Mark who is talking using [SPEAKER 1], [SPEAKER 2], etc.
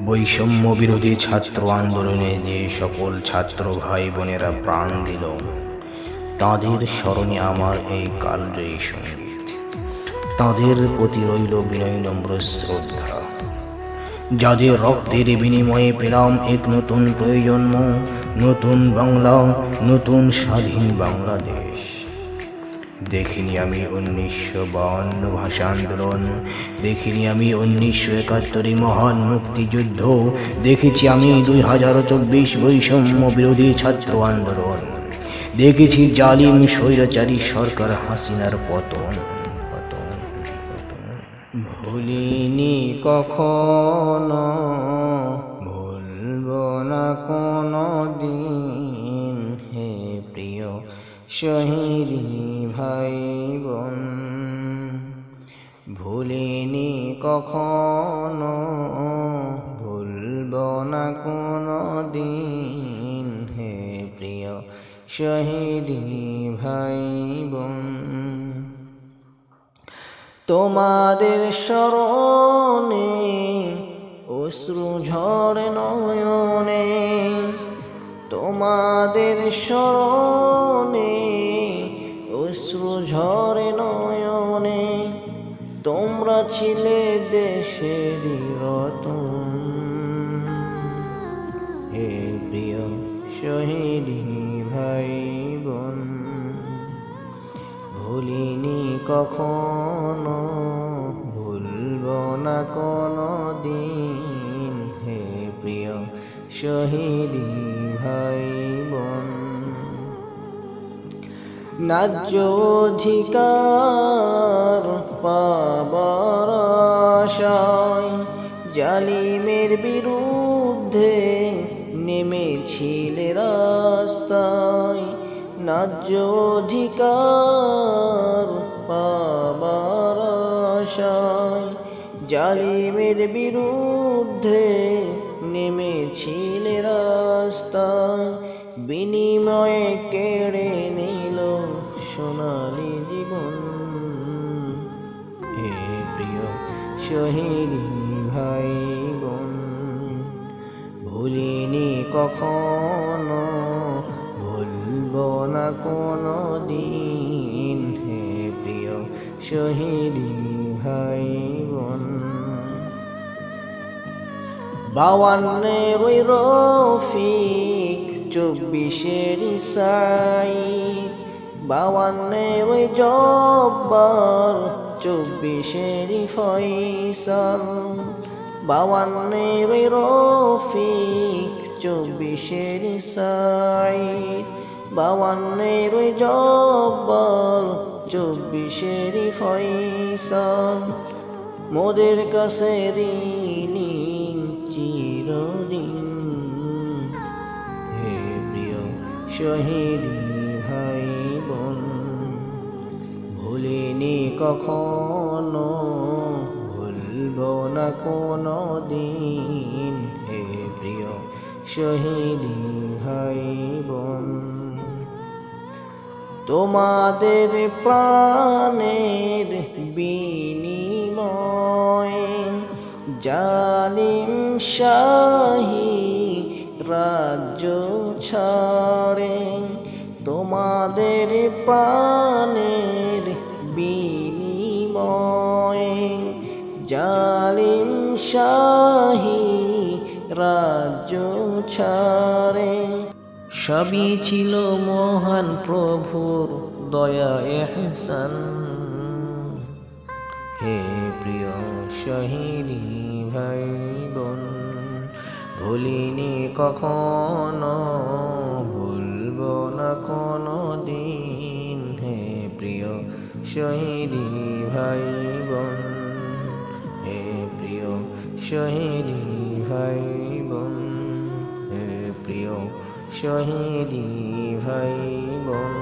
[SPEAKER 1] বৈষম্য বিরোধী ছাত্র আন্দোলনে যে সকল ছাত্র ভাই বোনেরা প্রাণ দিল, তাদের স্মরণে আমার এই কালজয়ী সঙ্গীত। তাদের প্রতি রইল বিনয় নম্র শ্রদ্ধা, যাদের রক্তের বিনিময়ে পেলাম এক নতুন প্রয়োজন্ম, নতুন বাংলা, নতুন স্বাধীন বাংলাদেশ। দেখিনি আমি 1952 ভাষা আন্দোলন, দেখিনি আমি 1971 মহান মুক্তিযুদ্ধ, দেখেছি আমি 2024 বৈষম্য বিরোধী ছাত্র আন্দোলন, দেখেছি জালিম স্বৈরাচারী সরকার হাসিনার পতন। ভুলিনি কখনো, ভুলবো না কোনো দিন, হে প্রিয় শহীদ ভাই বোন। ভুলিনি কখনো, ভুলবো না কোনো দিন, হে প্রিয় শহীদ ভাই বোন। তোমাদের স্মরণে অশ্রু ঝরে নয়নে, তোমাদের স্মরণে অশ্রু ঝরে নয়নে, তোমরা ছিলে দেশেরই রতন, হে প্রিয় শহীদ ভাই বোন। ভুলিনি কখনো, ভুলবো না কোনো দিন, হে প্রিয় শহীদ ভাই বোন। ন্যায্য অধিকার পাবার আশায় জালিমের বিরুদ্ধে নেমেছিলে রাস্তায়, ন্যায্য অধিকার পাবার আশায় জালিমের বিরুদ্ধে নেমেছিলে রাস্তায়, বিনিময়ে কেড়ে নিল সোনালী জীবন, হে প্রিয় শহীদ ভাই বোন। ভুলিনি কখনো, ভুলবো না কোনো দিন, হে প্রিয় শহীদ ভাই বোন। 52 ওই রফিক, 24 সাইদ, 52 ওই জব্বার, 24 ফয়সাল, 52 ওই রফিক, 24 সাইদ, 52 ওই জব্বার, 24 ফয়সাল, মোদের কাছে ঋণী চিরদিন, হে প্রিয় শহীদ ভাই বোন। ভুলিনি কখনো, ভুলবো না কোনো দিন, হে প্রিয় শহীদ ভাই বোন। তোমাদের প্রাণের বিনিময়ে জালিম শাহী রাজ্য ছাড়ে, তোমাদের প্রাণের বিনিময়ে জালিম শাহী রাজ্য ছাড়ে, সবই ছিল মহান প্রভুর দয়া এহসান, হে প্রিয় শহীদ ভাই বোন। ভুলিনি কখনো, ভুলবো না কোনো দিন, হে প্রিয় শহীদ ভাই বোন, হে প্রিয় শহীদ ভাই বোন, হে প্রিয় শহীদ ভাই বোন।